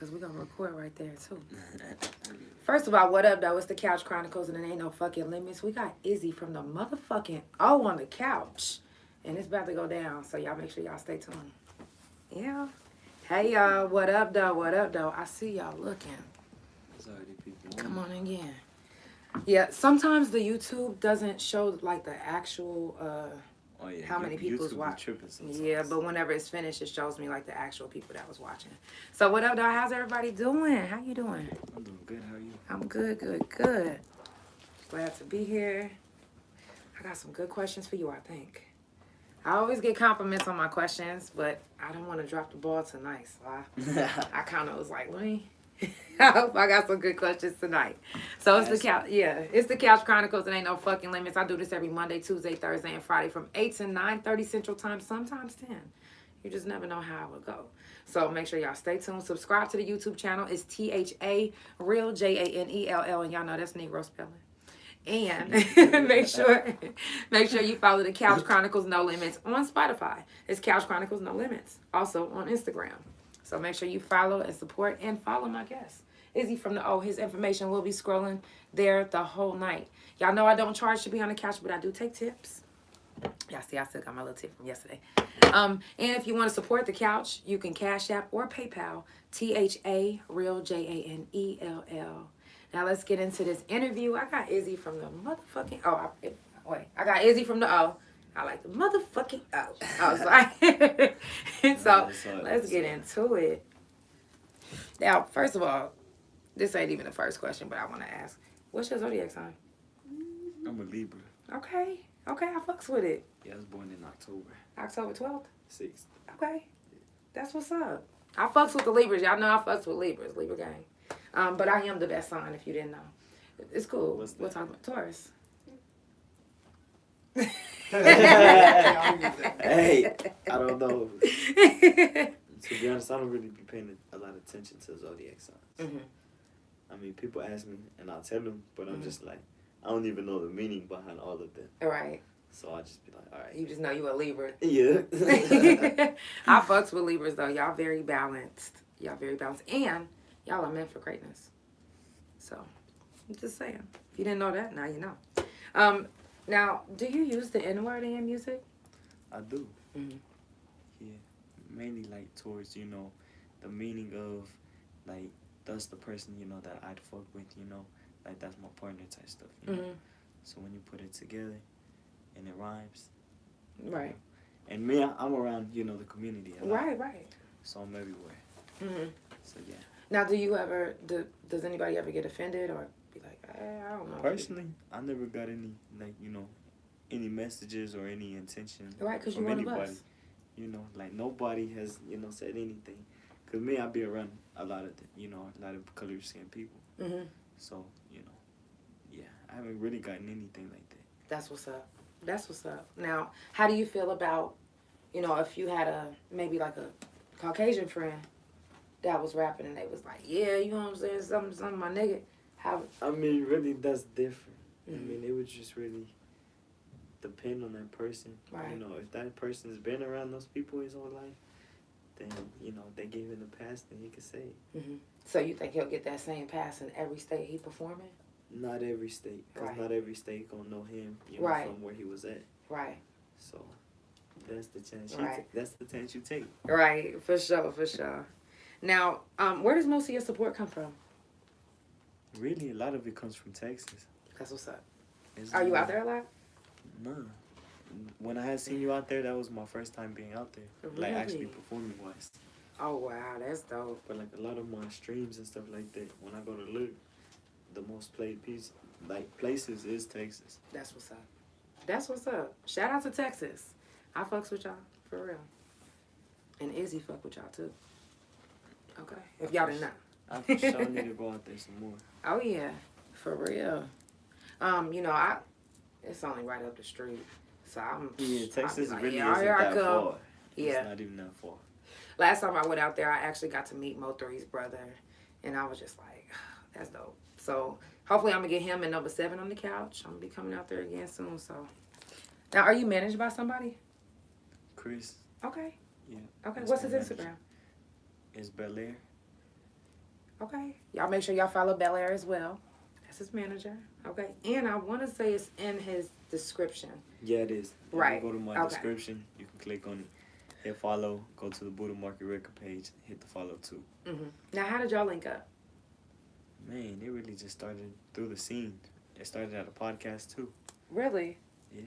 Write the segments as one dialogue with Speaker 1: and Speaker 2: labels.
Speaker 1: because we're going to record right there, too. First of all, what up, though? It's the Couch Chronicles, and it ain't no fucking limits. We got Izzy from the motherfucking O on the couch, and it's about to go down, so y'all make sure y'all stay tuned. Yeah. Hey, y'all. What up, though? What up, though? I see y'all looking. Come on again. Yeah, sometimes the YouTube doesn't show, like, the actual, how many people's watching. Yeah, but whenever it's finished, it shows me, like, the actual people that was watching. So, what up, though? How's everybody doing? How you doing?
Speaker 2: I'm doing good. How are you?
Speaker 1: I'm good, good, good. Glad to be here. I got some good questions for you, I think. I always get compliments on my questions, but I don't want to drop the ball tonight, so I kind of was like, let me... I hope I got some good questions tonight. So it's the couch. Yeah, it's the Couch Chronicles. It ain't no fucking limits. I do this every Monday, Tuesday, Thursday, and Friday from 8 to 9:30 Central Time. Sometimes 10. You just never know how it will go. So make sure y'all stay tuned. Subscribe to the YouTube channel. It's THA Real JANELL, and y'all know that's Negro spelling. And make sure you follow the Couch Chronicles No Limits on Spotify. It's Couch Chronicles No Limits. Also on Instagram. So make sure you follow and support and follow my guest. Izzy from the O. His information will be scrolling there the whole night. Y'all know I don't charge to be on the couch, but I do take tips. Y'all see, I still got my little tip from yesterday. And if you want to support the couch, you can Cash App or PayPal. THA Real JANELL. Now let's get into this interview. I got Izzy from the motherfucking I got Izzy from the O. I like the motherfucking O. Oh, sorry. So let's get into it. Now, first of all, this ain't even the first question, but I want to ask, what's your zodiac sign?
Speaker 2: I'm a Libra.
Speaker 1: Okay, I fucks with it.
Speaker 2: Yeah, I was born in October.
Speaker 1: October 12th?
Speaker 2: 6th.
Speaker 1: Okay, that's what's up. I fucks with the Libras. Y'all know I fucks with Libras, Libra gang. But I am the best sign if you didn't know. It's cool. We'll talk about Taurus.
Speaker 2: Hey, I don't know. To be honest, I don't really be paying a lot of attention to zodiac signs.
Speaker 1: Mm-hmm.
Speaker 2: I mean, people ask me, and I'll tell them, but I'm just like, I don't even know the meaning behind all of them.
Speaker 1: Right.
Speaker 2: So I just be like, all right.
Speaker 1: You just know you a Libra.
Speaker 2: Yeah.
Speaker 1: I fucks with Libras, though. Y'all very balanced. And y'all are meant for greatness. So, I'm just saying. If you didn't know that, now you know. Now, do you use the N-word in your music?
Speaker 2: I do.
Speaker 1: Mm-hmm.
Speaker 2: Yeah. Mainly, like, towards, you know, the meaning of, like, that's the person, you know, that I'd fuck with, you know. Like, that's my partner type stuff, you know. So when you put it together and it rhymes.
Speaker 1: Right.
Speaker 2: You know, and me, I'm around, you know, the community a lot.
Speaker 1: Right.
Speaker 2: So I'm everywhere.
Speaker 1: Mm-hmm.
Speaker 2: So, yeah.
Speaker 1: Now, do you ever, does anybody ever get offended or be like, I don't know?
Speaker 2: Personally, I never got any, like, you know, any messages or any intention
Speaker 1: right, because
Speaker 2: from
Speaker 1: you're one
Speaker 2: anybody.
Speaker 1: of us.
Speaker 2: You know, like, nobody has, you know, said anything. Because me, I be around a lot of, you know, a lot of colored skin people.
Speaker 1: Mm-hmm.
Speaker 2: So, you know, yeah, I haven't really gotten anything like that.
Speaker 1: That's what's up. Now, how do you feel about, you know, if you had maybe like a Caucasian friend that was rapping and they was like, yeah, you know what I'm saying, something, my nigga.
Speaker 2: I mean, really, that's different. I mean, it would just really depend on that person.
Speaker 1: Right.
Speaker 2: You know, if that person's been around those people his whole life, then, you know, they gave him the pass, then he could say it.
Speaker 1: Mm-hmm. So you think he'll get that same pass in every state he performing?
Speaker 2: Not every state, because not every state gonna know him, you know, from where he was at.
Speaker 1: Right.
Speaker 2: So that's the chance. That's the chance you take.
Speaker 1: Right, for sure. Now, where does most of your support come from?
Speaker 2: Really, a lot of it comes from Texas.
Speaker 1: That's what's up. Are you out there a lot?
Speaker 2: No. When I had seen you out there, that was my first time being out there.
Speaker 1: Really?
Speaker 2: Like, actually performing wise.
Speaker 1: Oh, wow, that's dope.
Speaker 2: But, like, a lot of my streams and stuff like that, when I go to look, the most played places is Texas.
Speaker 1: That's what's up. Shout out to Texas. I fucks with y'all, for real. And Izzy fuck with y'all, too. Okay, if y'all didn't know.
Speaker 2: I for sure need to go out there some more.
Speaker 1: Oh, yeah, for real. You know, it's only right up the street. So
Speaker 2: Texas
Speaker 1: like,
Speaker 2: really
Speaker 1: yeah,
Speaker 2: isn't that far.
Speaker 1: Yeah.
Speaker 2: It's not even that far.
Speaker 1: Last time I went out there, I actually got to meet Mo3's brother. And I was just like, that's dope. So hopefully I'm going to get him in number 7 on the couch. I'm going to be coming out there again soon. So now, are you managed by somebody?
Speaker 2: Chris.
Speaker 1: Okay.
Speaker 2: Yeah.
Speaker 1: Okay. What's his Instagram?
Speaker 2: It's Bel Air.
Speaker 1: Okay. Y'all make sure y'all follow Bel Air as well. That's his manager. Okay. And I want to say it's in his description.
Speaker 2: Yeah, it is.
Speaker 1: Right.
Speaker 2: If you go to my description, you can click on it, hit follow, go to the Buddha Market record page, hit the follow too.
Speaker 1: Now, how did y'all link up?
Speaker 2: Man, it really just started through the scene. It started at a podcast too.
Speaker 1: Really?
Speaker 2: Yeah.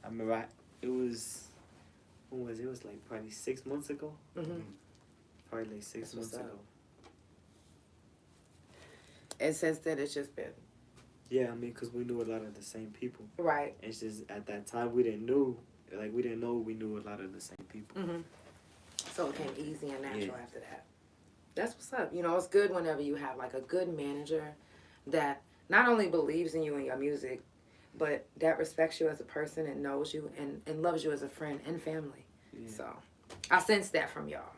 Speaker 2: I remember it was, when was it? It was like probably 6 months ago. Probably like 6 months ago.
Speaker 1: And since then, it's just been.
Speaker 2: Yeah, I mean, because we knew a lot of the same people.
Speaker 1: Right.
Speaker 2: It's just at that time we didn't know we knew a lot of the same people.
Speaker 1: So it came easy and natural after that. That's what's up. You know, it's good whenever you have like a good manager that not only believes in you and your music, but that respects you as a person and knows you and loves you as a friend and family. Yeah. So I sensed that from y'all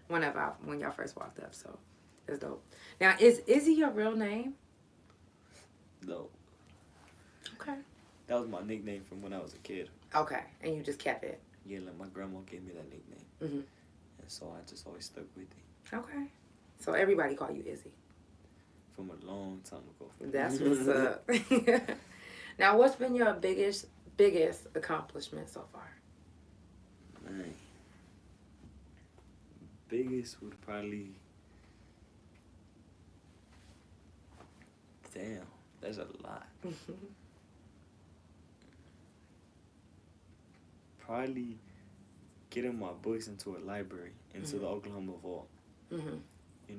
Speaker 1: when y'all first walked up. So that's dope. Now, is Izzy your real name?
Speaker 2: No.
Speaker 1: Okay.
Speaker 2: That was my nickname from when I was a kid.
Speaker 1: Okay, and you just kept it.
Speaker 2: Yeah, like my grandma gave me that nickname. And so I just always stuck with it.
Speaker 1: Okay. So everybody call you Izzy.
Speaker 2: From a long time ago.
Speaker 1: That's what's up. Now, what's been your biggest accomplishment so far?
Speaker 2: Man. Biggest would probably... Damn, that's a lot. Probably getting my books into a library, into the Oklahoma vault. You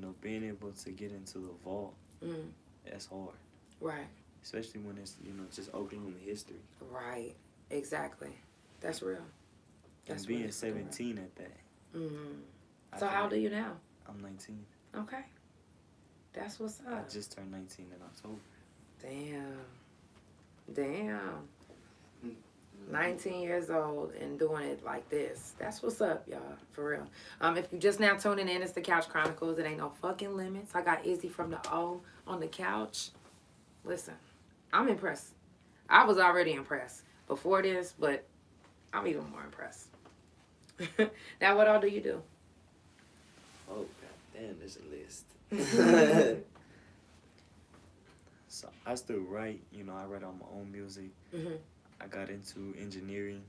Speaker 2: know, being able to get into the vault, that's hard.
Speaker 1: Right.
Speaker 2: Especially when it's, you know, just Oklahoma history.
Speaker 1: Right. Exactly. That's real.
Speaker 2: That's and being really 17 at that.
Speaker 1: So how old are you now?
Speaker 2: I'm 19.
Speaker 1: Okay. That's what's up.
Speaker 2: I just turned 19 in October.
Speaker 1: Damn. 19 years old and doing it like this. That's what's up, y'all. For real. If you just now tuning in, it's the Couch Chronicles. It ain't no fucking limits. I got Izzy from the O on the couch. Listen, I'm impressed. I was already impressed before this, but I'm even more impressed. Now, what all do you do?
Speaker 2: Oh, goddamn, there's a list. So I still write. You know, I write all my own music. I got into engineering,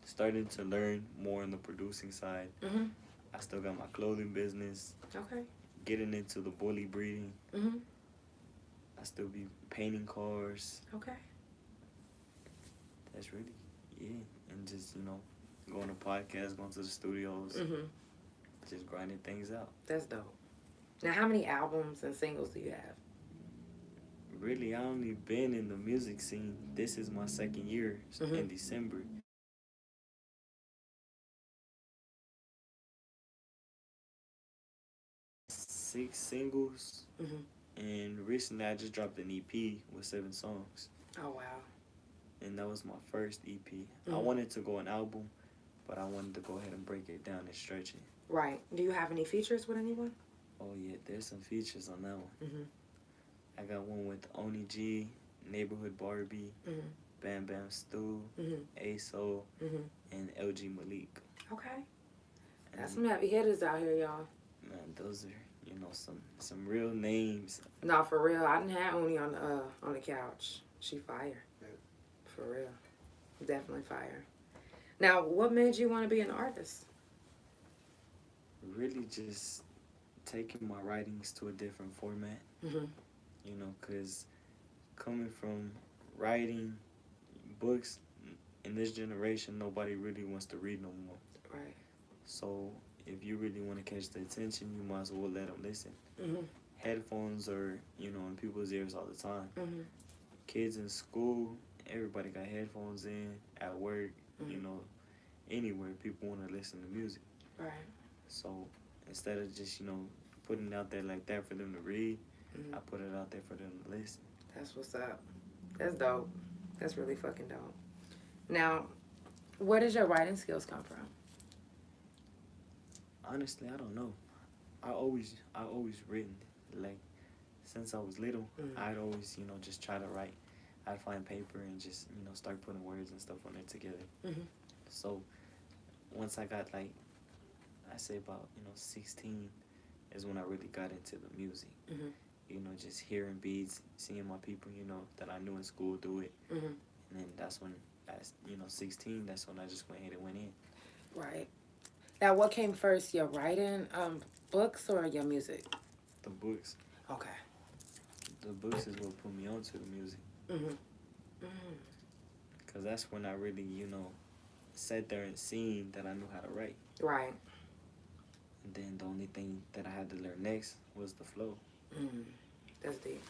Speaker 2: starting to learn more on the producing side. I still got my clothing business.
Speaker 1: Okay.
Speaker 2: Getting into the bully breeding. I still be painting cars.
Speaker 1: Okay.
Speaker 2: That's really, and just, you know, going to podcasts, going to the studios, just grinding things out.
Speaker 1: That's dope. Now, how many albums and singles do you have?
Speaker 2: Really, I only been in the music scene. This is my second year in December. Six singles. And recently I just dropped an EP with 7 songs.
Speaker 1: Oh, wow.
Speaker 2: And that was my first EP. I wanted to go an album, but I wanted to go ahead and break it down and stretch it.
Speaker 1: Right. Do you have any features with anyone?
Speaker 2: Oh, yeah, there's some features on that one. I got one with Oni G, Neighborhood Barbie, Bam Bam Stu, ASO, and LG Malik. Okay.
Speaker 1: Got some heavy hitters out here, y'all.
Speaker 2: Man, those are, you know, some real names.
Speaker 1: No, for real. I didn't have Oni on the couch. She fire. For real. Definitely fire. Now, what made you want to be an artist?
Speaker 2: Really just taking my writings to a different format. You know, because coming from writing books, in this generation, nobody really wants to read no more.
Speaker 1: Right.
Speaker 2: So if you really want to catch the attention, you might as well let them listen. Headphones are, you know, in people's ears all the time. Kids in school, everybody got headphones in, at work, you know, anywhere people want to listen to music.
Speaker 1: Right.
Speaker 2: So instead of just, you know, putting it out there like that for them to read, I put it out there for them to listen.
Speaker 1: That's what's up. That's dope. That's really fucking dope. Now, where does your writing skills come from?
Speaker 2: Honestly, I don't know. I always written. Like, since I was little, I'd always, you know, just try to write. I'd find paper and just, you know, start putting words and stuff on it together. So once I got, like, I say about, you know, 16, is when I really got into the music.
Speaker 1: Mm-hmm.
Speaker 2: You know, just hearing beats, seeing my people, you know, that I knew in school do it.
Speaker 1: Mm-hmm.
Speaker 2: And then that's when, at, 16, that's when I just went ahead and went in.
Speaker 1: Right. Now, what came first, your writing books or your music?
Speaker 2: The books.
Speaker 1: Okay.
Speaker 2: The books is what put me onto the music.
Speaker 1: Mm-hmm. Mm-hmm.
Speaker 2: Because that's when I really, you know, sat there and seen that I knew how to write.
Speaker 1: Right.
Speaker 2: And then the only thing that I had to learn next was the flow.
Speaker 1: Mm. That's deep.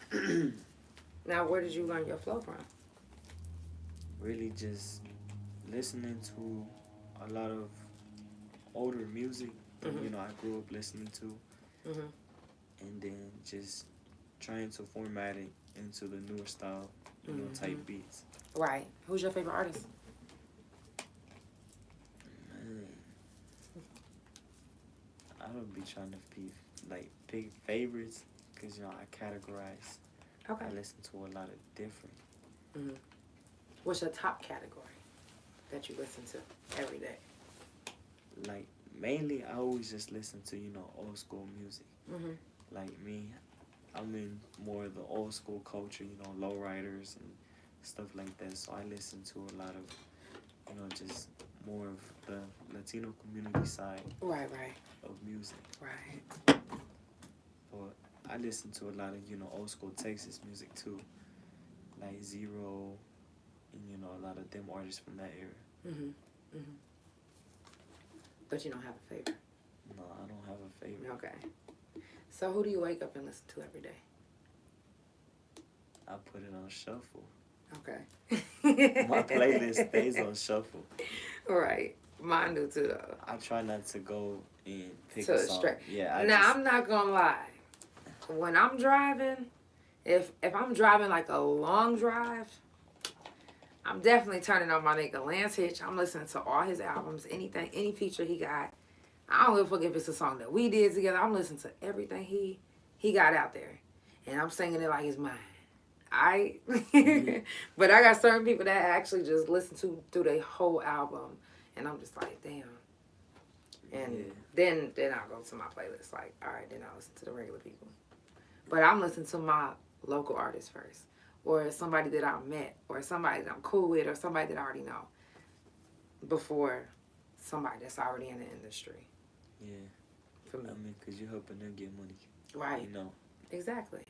Speaker 1: Now, where did you learn your flow from?
Speaker 2: Really just listening to a lot of older music that,
Speaker 1: Mm-hmm.
Speaker 2: you know, I grew up listening to.
Speaker 1: Mm-hmm.
Speaker 2: And then just trying to format it into the newer style, you know, type beats.
Speaker 1: Right. Who's your favorite artist?
Speaker 2: Man, I would be trying to be like pick favorites because, you know, I categorize.
Speaker 1: Okay.
Speaker 2: I listen to a lot of different.
Speaker 1: Mm-hmm. What's your top category that you listen to every day?
Speaker 2: Like mainly, I always just listen to, you know, old school music.
Speaker 1: Mm-hmm.
Speaker 2: Like me, I'm in more of the old school culture, you know, lowriders and stuff like that. So I listen to a lot of, you know, just more of the Latino community side
Speaker 1: Right.
Speaker 2: of music.
Speaker 1: Right.
Speaker 2: But I listen to a lot of, you know, old school Texas music too, like Zero, and, you know, a lot of them artists from that era.
Speaker 1: Mm-hmm. Mm-hmm. But you don't have a favorite?
Speaker 2: No, I don't have a favorite.
Speaker 1: Okay. So who do you wake up and listen to every day?
Speaker 2: I put it on shuffle.
Speaker 1: Okay.
Speaker 2: My playlist stays on shuffle.
Speaker 1: Right. Mine do too, though.
Speaker 2: I try not to go and pick
Speaker 1: To
Speaker 2: a
Speaker 1: a
Speaker 2: song.
Speaker 1: straight.
Speaker 2: Yeah,
Speaker 1: I'm not gonna lie. When I'm driving, if I'm driving like a long drive, I'm definitely turning on my nigga Lance Hitch. I'm listening to all his albums, anything, any feature he got. I don't give a fuck if it's a song that we did together. I'm listening to everything he got out there, and I'm singing it like it's mine. But I got certain people that actually just listen to through their whole album, and I'm just like, damn. And then I'll go to my playlist. Like, all right, then I'll listen to the regular people. But I'm listening to my local artists first, or somebody that I met, or somebody that I'm cool with, or somebody that I already know, before somebody that's already in the industry.
Speaker 2: Yeah.
Speaker 1: For me.
Speaker 2: I mean, because you're helping them get money.
Speaker 1: Right.
Speaker 2: You know.
Speaker 1: Exactly.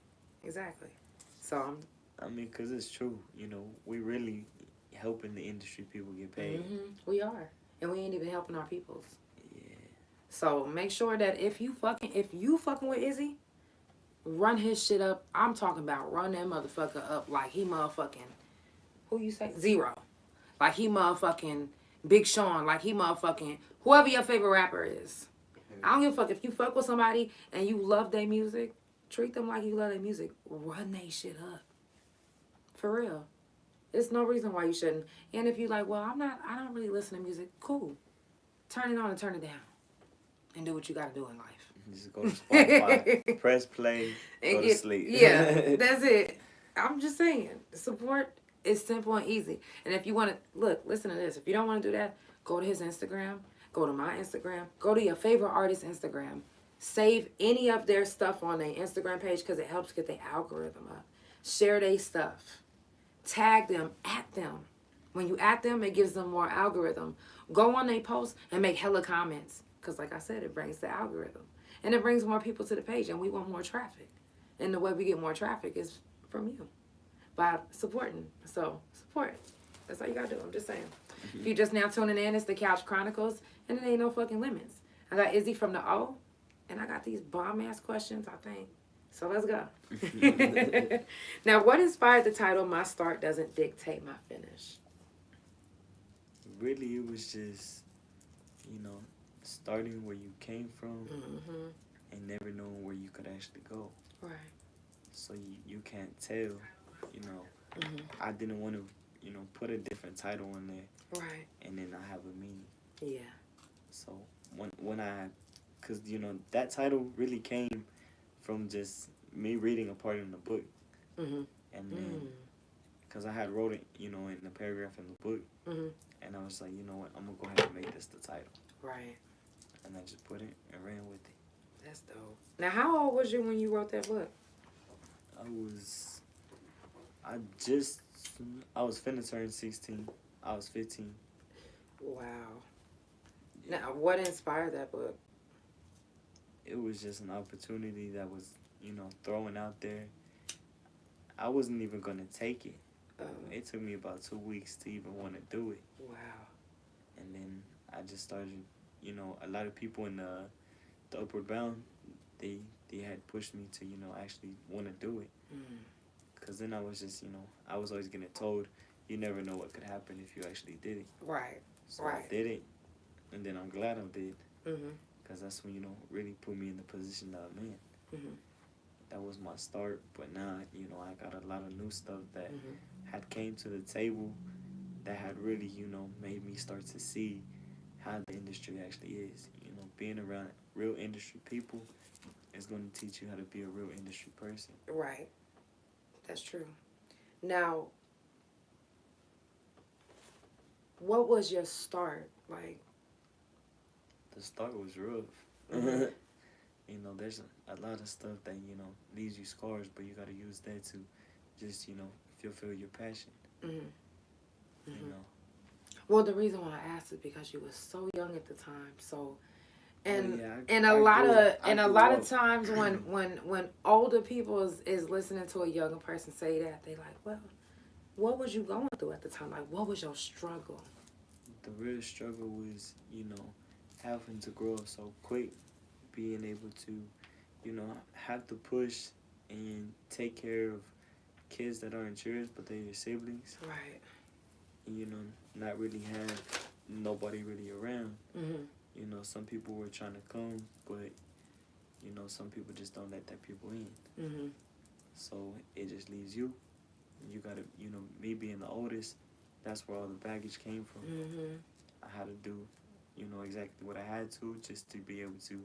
Speaker 1: So
Speaker 2: I mean, because it's true. You know, we really helping the industry people get paid.
Speaker 1: We are. And we ain't even helping our peoples.
Speaker 2: Yeah.
Speaker 1: So make sure that if you fucking with Izzy, run his shit up. I'm talking about run that motherfucker up like he motherfucking, who you say? Zero. Like he motherfucking Big Sean. Like he motherfucking whoever your favorite rapper is. I don't give a fuck. If you fuck with somebody and you love their music, treat them like you love their music. Run they shit up. For real. There's no reason why you shouldn't. And if you like, well, I don't really listen to music. Cool. Turn it on and turn it down. And do what you gotta do in life.
Speaker 2: Just go to Spotify, press play, go to sleep.
Speaker 1: Yeah, that's it. I'm just saying. Support is simple and easy. And if you want to, listen to this. If you don't want to do that, go to his Instagram. Go to my Instagram. Go to your favorite artist's Instagram. Save any of their stuff on their Instagram page because it helps get their algorithm up. Share their stuff. Tag them, at them. When you at them, it gives them more algorithm. Go on their posts and make hella comments. Because like I said, it brings the algorithm. And it brings more people to the page. And we want more traffic. And the way we get more traffic is from you. By supporting. So, support. That's all you got to do. I'm just saying. If you're just now tuning in, it's the Couch Chronicles. And it ain't no fucking limits. I got Izzy from the O. And I got these bomb-ass questions, I think. So let's go. Now, what inspired the title, My Start Doesn't Dictate My Finish?
Speaker 2: Really, it was just, you know, starting where you came from and never knowing where you could actually go.
Speaker 1: Right.
Speaker 2: So you can't tell, you know. I didn't want to, you know, put a different title in there.
Speaker 1: Right.
Speaker 2: And then I have a meaning.
Speaker 1: Yeah.
Speaker 2: So when I, because, you know, that title really came from just me reading a part in the book. And then, because I had wrote it, you know, in the paragraph in the book. And I was like, you know what, I'm going to go ahead and make this the title.
Speaker 1: Right.
Speaker 2: And I just put it and ran with it.
Speaker 1: That's dope. Now, how old was you when you wrote that book?
Speaker 2: I was finna turn 16. I was 15.
Speaker 1: Wow. Now, what inspired that book?
Speaker 2: It was just an opportunity that was, thrown out there. I wasn't even gonna take it. It took me about 2 weeks to even want to do it.
Speaker 1: Wow.
Speaker 2: And then I just started, a lot of people in the Upward Bound, they had pushed me to, actually want to do it. Because then I was just, I was always getting told, you never know what could happen if you actually did it.
Speaker 1: Right.
Speaker 2: So
Speaker 1: right.
Speaker 2: I did it, and then I'm glad I did.
Speaker 1: Mm-hmm.
Speaker 2: Because that's when, really put me in the position that I'm in.
Speaker 1: Mm-hmm.
Speaker 2: That was my start, but now, I got a lot of new stuff that
Speaker 1: Mm-hmm.
Speaker 2: had came to the table that had really, made me start to see how the industry actually is. Being around real industry people is going to teach you how to be a real industry person.
Speaker 1: Right. That's true. Now, what was your start like?
Speaker 2: The start was rough.
Speaker 1: Mm-hmm.
Speaker 2: There's a lot of stuff that, leaves you scars, but you got to use that to just, fulfill your passion.
Speaker 1: Mm-hmm.
Speaker 2: Mm-hmm.
Speaker 1: Well, the reason why I asked is because you were so young at the time. So, and
Speaker 2: a lot
Speaker 1: of times when older people is listening to a younger person say that, they like, well, what was you going through at the time? Like, what was your struggle?
Speaker 2: The real struggle was, having to grow up so quick, being able to, have to push and take care of kids that aren't yours, but they're your siblings.
Speaker 1: Right.
Speaker 2: And, not really have nobody really around.
Speaker 1: Mm-hmm.
Speaker 2: Some people were trying to come, but, some people just don't let that people in.
Speaker 1: Mm-hmm.
Speaker 2: So it just leaves you. You got to, me being the oldest, that's where all the baggage came from.
Speaker 1: Mm-hmm.
Speaker 2: I had to do, exactly what I had to just to be able to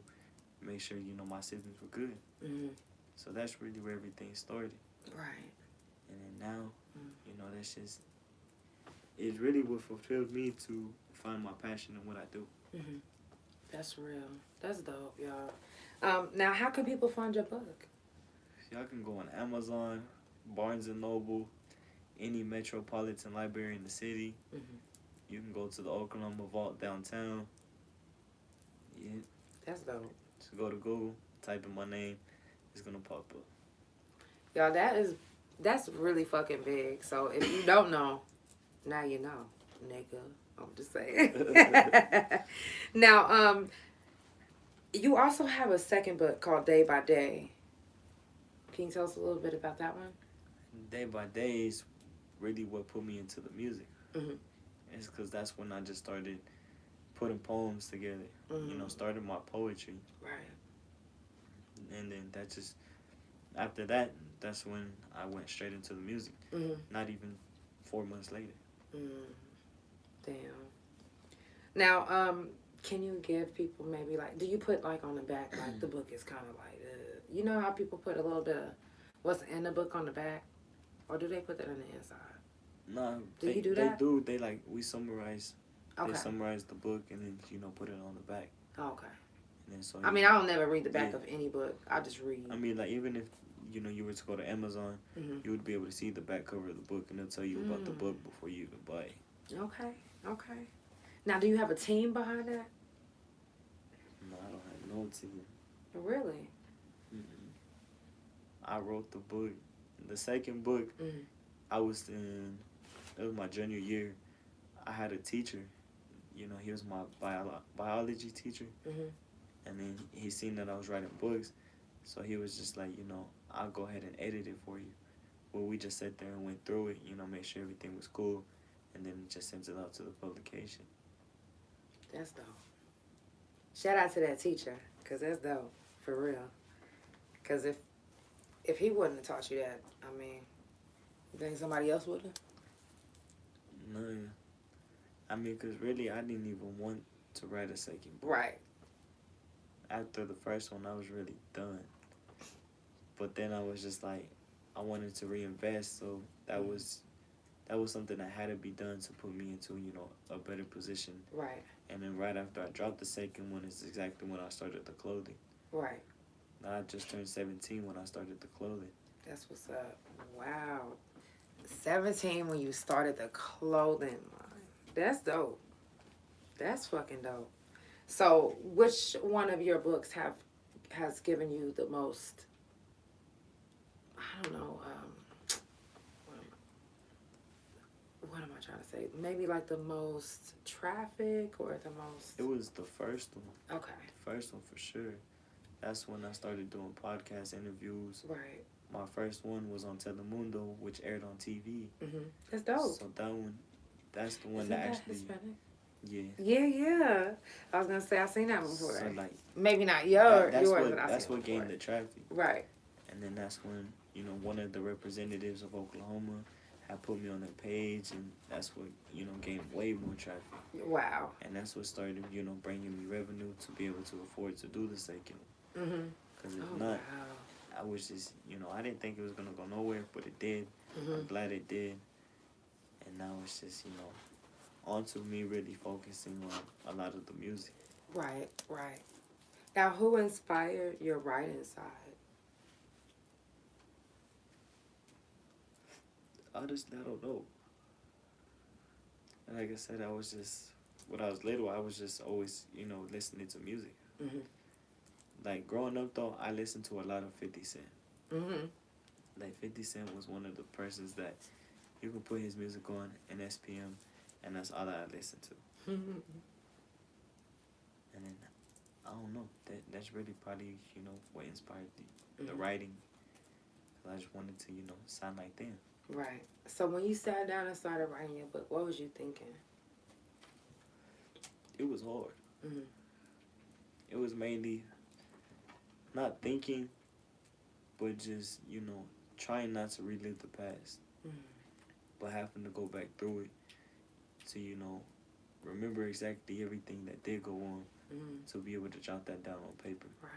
Speaker 2: make sure, my siblings were good.
Speaker 1: Mm-hmm.
Speaker 2: So that's really where everything started.
Speaker 1: Right.
Speaker 2: And then now, that's just, it's really what fulfilled me to find my passion in what I do.
Speaker 1: Mm-hmm. That's real. That's dope, y'all. Now, how can people find your book?
Speaker 2: Y'all can go on Amazon, Barnes & Noble, any metropolitan library in the city.
Speaker 1: Mm-hmm.
Speaker 2: You can go to the Oklahoma Vault downtown. Yeah.
Speaker 1: That's dope.
Speaker 2: Just go to Google, type in my name, it's gonna pop up.
Speaker 1: Y'all, that's really fucking big. So if you don't know, now you know, nigga. I'm just saying. Now, you also have a second book called Day by Day. Can you tell us a little bit about that one?
Speaker 2: Day by Day is really what put me into the music.
Speaker 1: Mm-hmm.
Speaker 2: It's because that's when I just started putting poems together.
Speaker 1: Mm-hmm.
Speaker 2: Started my poetry.
Speaker 1: Right.
Speaker 2: And then after that, that's when I went straight into the music.
Speaker 1: Mm-hmm.
Speaker 2: Not even 4 months later.
Speaker 1: Damn. Now, can you give people maybe do you put on the back, the book is kind of you know how people put a little bit of what's in the book on the back? Or do they put that on the inside?
Speaker 2: No.
Speaker 1: You do that?
Speaker 2: They do. They we summarize.
Speaker 1: Okay.
Speaker 2: They summarize the book and then, put it on the back.
Speaker 1: Okay.
Speaker 2: And then so.
Speaker 1: I mean, I don't never read the back of any book. I just read.
Speaker 2: I mean, even if, you were to go to Amazon,
Speaker 1: mm-hmm.
Speaker 2: you would be able to see the back cover of the book and they'll tell you about the book before you even buy it.
Speaker 1: Okay. Now, do you have a team behind that?
Speaker 2: No, I don't have no team.
Speaker 1: Really?
Speaker 2: I wrote the book. The second book, it was my junior year. I had a teacher, he was my biology teacher.
Speaker 1: Mm-hmm.
Speaker 2: And then he seen that I was writing books. So he was just like, I'll go ahead and edit it for you. Well, we just sat there and went through it, made sure everything was cool. And then just sent it out to the publication.
Speaker 1: That's dope. Shout out to that teacher, because that's dope, for real. Because if he wouldn't have taught you that, I mean, you think somebody else would have?
Speaker 2: No. I mean, because really, I didn't even want to write a second book.
Speaker 1: Right.
Speaker 2: After the first one, I was really done. But then I was just like, I wanted to reinvest, so that was something that had to be done to put me into, a better position.
Speaker 1: Right.
Speaker 2: And then right after I dropped the second one is exactly when I started the clothing.
Speaker 1: Right.
Speaker 2: Now I just turned 17 when I started the clothing.
Speaker 1: That's what's up. Wow. 17 when you started the clothing line. That's dope. That's fucking dope. So, which one of your books has given you the most? I don't know. What am I trying to say? Maybe like the most traffic or the most.
Speaker 2: It was the first one.
Speaker 1: Okay.
Speaker 2: The first one for sure. That's when I started doing podcast interviews.
Speaker 1: Right.
Speaker 2: My first one was on Telemundo, which aired on TV.
Speaker 1: That's dope.
Speaker 2: So that one, that's the one
Speaker 1: Isn't
Speaker 2: that
Speaker 1: that
Speaker 2: actually.
Speaker 1: Hispanic?
Speaker 2: Yeah.
Speaker 1: Yeah. I was gonna say I seen that before.
Speaker 2: So like.
Speaker 1: Maybe not yours,
Speaker 2: That's
Speaker 1: but
Speaker 2: what
Speaker 1: I
Speaker 2: that's
Speaker 1: seen
Speaker 2: what
Speaker 1: it before.
Speaker 2: gained the traffic.
Speaker 1: Right.
Speaker 2: And then that's when one of the representatives of Oklahoma had put me on their page, and that's what gained way more traffic.
Speaker 1: Wow.
Speaker 2: And that's what started bringing me revenue to be able to afford to do the second. Because if not, I was just I didn't think it was gonna go nowhere, but it did. I'm glad it did. And now it's just on to me really focusing on a lot of the music.
Speaker 1: Right. Now, who inspired your writing side?
Speaker 2: Honestly, I don't know. And like I said, when I was little, I was just always, listening to music. Like, growing up, though, I listened to a lot of 50 Cent. Like, 50 Cent was one of the persons that you could put his music on in SPM, and that's all that I listened to. And then, I don't know, that's really probably, what inspired the writing. I just wanted to, sound like them.
Speaker 1: Right. So when you sat down and started writing your book, what was you thinking?
Speaker 2: It was hard. It was mainly not thinking, but just, trying not to relive the past. But having to go back through it to, remember exactly everything that did go on to be able to jot that down on paper.
Speaker 1: Right.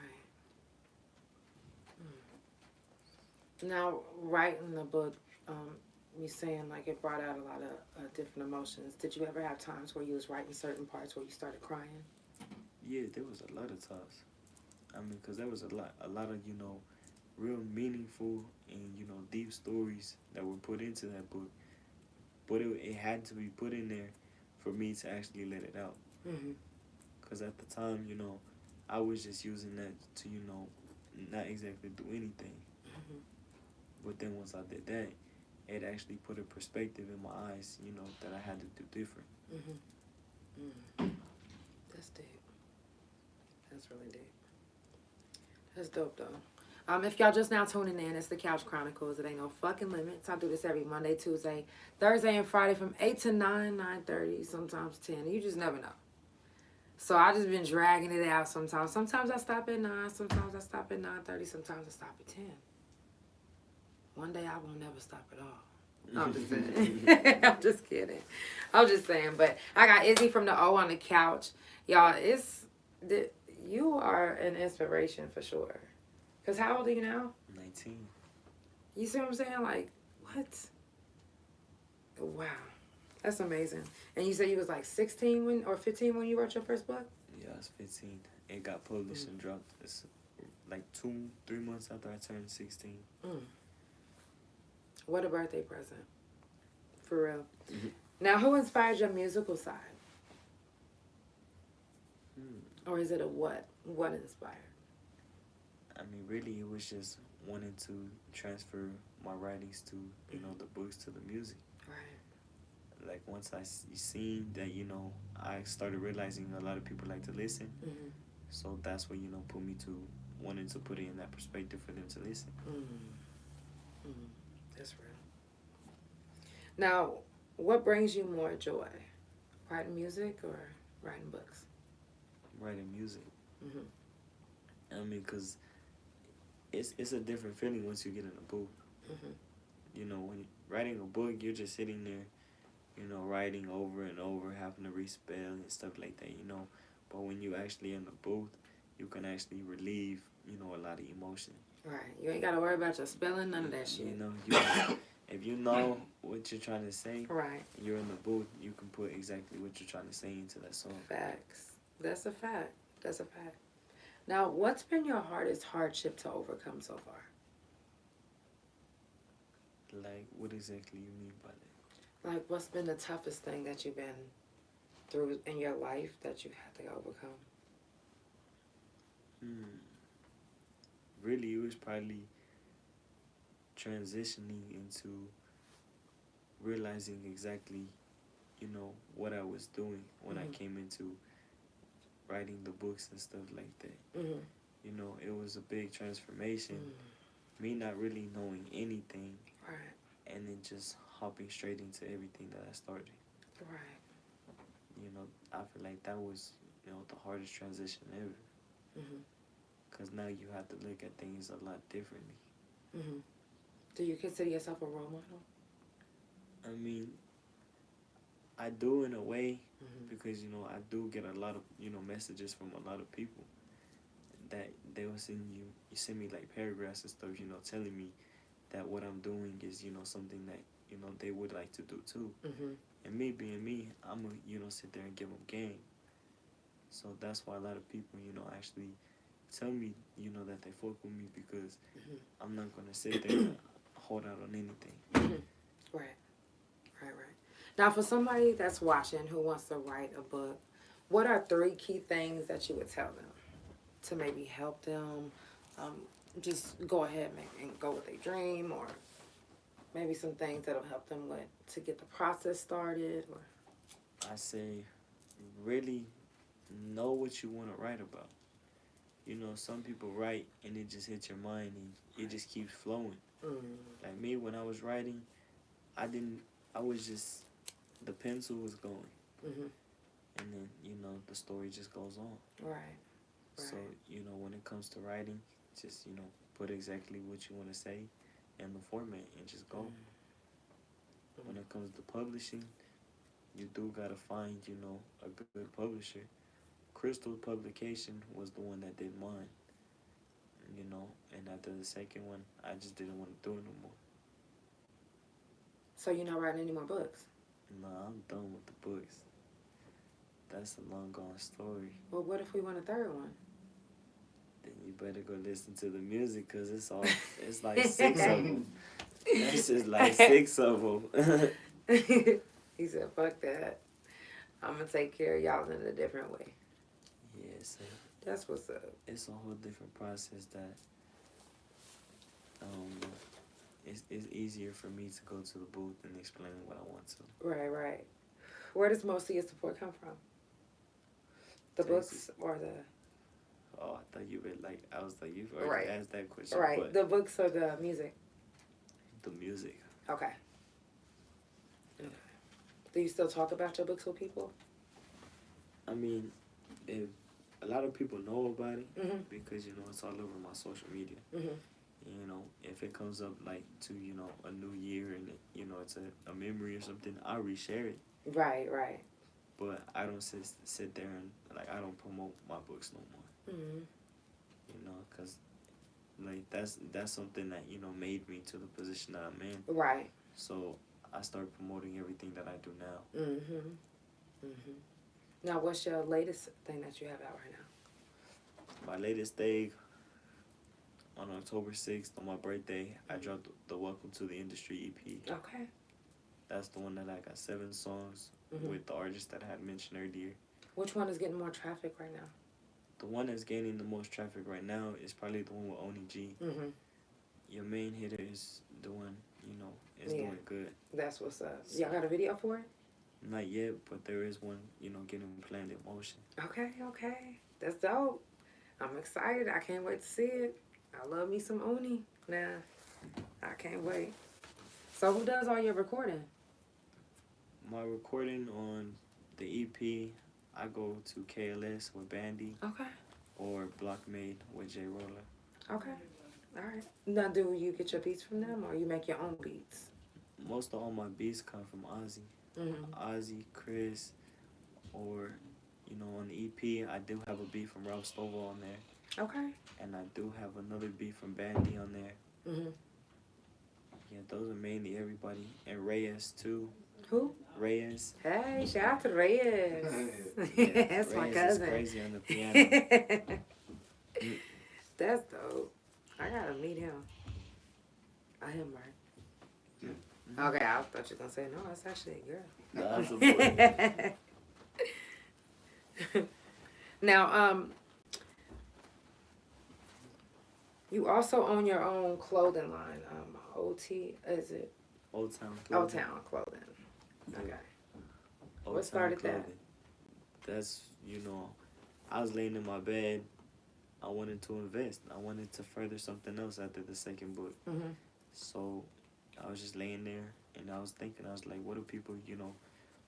Speaker 1: Now, writing the book, you saying like it brought out a lot of different emotions. Did you ever have times where you was writing certain parts where you started crying?
Speaker 2: Yeah, there was a lot of times. I mean, because there was a lot of, real meaningful and, deep stories that were put into that book. But it had to be put in there for me to actually let it out. Because at the time, I was just using that to, not exactly do anything. But then once I did that, it actually put a perspective in my eyes, that I had to do different.
Speaker 1: That's deep. That's really deep. That's dope, though. If y'all just now tuning in, it's the Couch Chronicles. It ain't no fucking limits. I do this every Monday, Tuesday, Thursday, and Friday from 8 to 9, 9:30, sometimes 10. You just never know. So I just been dragging it out sometimes. Sometimes I stop at 9. Sometimes I stop at 9:30. Sometimes I stop at 10. One day I won't never stop at all. No, I'm just saying. I'm just kidding. I'm just saying. But I got Izzy from the O on the couch. Y'all, you are an inspiration for sure. Because how old are you now?
Speaker 2: 19.
Speaker 1: You see what I'm saying? Like, what? Wow. That's amazing. And you said you was like 16 or 15 when you wrote your first book?
Speaker 2: Yeah, I was 15. It got published and dropped. It's like 2-3 months after I turned 16.
Speaker 1: What a birthday present. For real. Now, who inspired your musical side? Or is it a what? What inspired?
Speaker 2: I mean, really, it was just wanting to transfer my writings to, the books to the music.
Speaker 1: Right.
Speaker 2: Like, once I seen that, I started realizing a lot of people like to listen. So that's what, put me to wanting to put it in that perspective for them to listen.
Speaker 1: That's real. Now, what brings you more joy? Writing music or writing books?
Speaker 2: Writing music. I mean, because it's a different feeling once you get in a booth. When you're writing a book, you're just sitting there, writing over and over, having to respell and stuff like that, But when you actually in the booth, you can actually relieve, a lot of emotion.
Speaker 1: Right. You ain't got to worry about your spelling, none of that shit.
Speaker 2: If you know what you're trying to say,
Speaker 1: right,
Speaker 2: you're in the booth, you can put exactly what you're trying to say into that song.
Speaker 1: Facts. That's a fact. That's a fact. Now, what's been your hardest hardship to overcome so far?
Speaker 2: Like, what exactly you mean by that?
Speaker 1: Like, what's been the toughest thing that you've been through in your life that you've had to overcome?
Speaker 2: Really, it was probably transitioning into realizing exactly, what I was doing when I came into writing the books and stuff like that.
Speaker 1: Mm-hmm.
Speaker 2: It was a big transformation. Me not really knowing anything,
Speaker 1: Right.
Speaker 2: and then just hopping straight into everything that I started.
Speaker 1: Right.
Speaker 2: I feel like that was, the hardest transition ever.
Speaker 1: Mm-hmm.
Speaker 2: Because now you have to look at things a lot differently.
Speaker 1: Mm-hmm. Do you consider yourself a role model?
Speaker 2: I mean, I do in a way, because, I do get a lot of, messages from a lot of people that they will send me like paragraphs and stuff, telling me that what I'm doing is, something that, they would like to do too. And me being me, I'm going to, sit there and give them game. So that's why a lot of people, actually tell me, that they fuck with me, because I'm not going to sit there and hold out on anything.
Speaker 1: Right. Now, for somebody that's watching who wants to write a book, what are 3 key things that you would tell them to maybe help them just go ahead and go with their dream, or maybe some things that'll help them with to get the process started? Or
Speaker 2: I say, really know what you want to write about. Some people write and it just hits your mind and it just keeps flowing. Like me, when I was writing, I was just, the pencil was going. And then, the story just goes on.
Speaker 1: Right.
Speaker 2: So, when it comes to writing, just, put exactly what you want to say in the format and just go. When it comes to publishing, you do got to find, a good publisher. Crystal Publication was the one that did mine. And after the second one, I just didn't want to do it no more.
Speaker 1: So you're not writing any more books?
Speaker 2: No, I'm done with the books. That's a long gone story.
Speaker 1: Well, what if we want a 3rd one?
Speaker 2: Then you better go listen to the music, because it's like 6 of them. That's just like 6 of them.
Speaker 1: He said, fuck that. I'm going to take care of y'all in a different way.
Speaker 2: Yeah, so
Speaker 1: that's what's up.
Speaker 2: It's a whole different process that it's easier for me to go to the booth and explain what I want to.
Speaker 1: Right. Where does most of your support come from? The books or the...
Speaker 2: Oh, I thought you were like, I was like, you've already asked that question.
Speaker 1: Right,
Speaker 2: but
Speaker 1: the books or the music?
Speaker 2: The music.
Speaker 1: Okay. Do you still talk about your books with people?
Speaker 2: I mean, if a lot of people know about it, because, it's all over my social media. If it comes up like to, a new year and, it's a memory or something, I'll reshare it.
Speaker 1: Right.
Speaker 2: But I don't sit there and, like, I don't promote my books no more. Because, like, that's something that, made me to the position that I'm in.
Speaker 1: Right.
Speaker 2: So I start promoting everything that I do now.
Speaker 1: Now, what's your latest thing that you have out right now?
Speaker 2: My latest thing, on October 6th, on my birthday, I dropped the Welcome to the Industry EP.
Speaker 1: Okay.
Speaker 2: That's the one that I got 7 songs with the artists that I had mentioned earlier.
Speaker 1: Which one is getting more traffic right now?
Speaker 2: The one that's gaining the most traffic right now is probably the one with Oni G. Your main hitter is the one, is doing good.
Speaker 1: That's what's up. Y'all got a video for it?
Speaker 2: Not yet, but there is one, getting planned in motion.
Speaker 1: Okay. That's dope. I'm excited. I can't wait to see it. I love me some Oni. Nah, I can't wait. So who does all your recording?
Speaker 2: My recording on the EP, I go to KLS with Bandy.
Speaker 1: Okay.
Speaker 2: Or Blockmade with J Roller.
Speaker 1: Okay. All right. Now, do you get your beats from them, or you make your own beats?
Speaker 2: Most of all my beats come from Ozzy. Ozzy, Chris, or, on the EP, I do have a beat from Rob Stovall on there.
Speaker 1: Okay.
Speaker 2: And I do have another beat from Bandy on there. Yeah, those are mainly everybody. And Reyes, too.
Speaker 1: Who?
Speaker 2: Reyes.
Speaker 1: Hey, shout out to Reyes.
Speaker 2: Yeah,
Speaker 1: That's
Speaker 2: Reyes
Speaker 1: my cousin.
Speaker 2: is crazy on the piano.
Speaker 1: That's dope. I gotta meet him. Him, right?
Speaker 2: Yeah.
Speaker 1: Okay, I thought you were gonna say no. It's actually a girl.
Speaker 2: Nah, that's a boy.
Speaker 1: Now, you also own your own clothing line. OT, is it?
Speaker 2: Old Town
Speaker 1: Old
Speaker 2: Clothing.
Speaker 1: Town Clothing. Okay.
Speaker 2: Old
Speaker 1: What
Speaker 2: Town
Speaker 1: started that?
Speaker 2: Clothing. That's, I was laying in my bed. I wanted to invest. I wanted to further something else after the second book.
Speaker 1: Mm-hmm.
Speaker 2: So I was just laying there and I was thinking, I was like, what do people,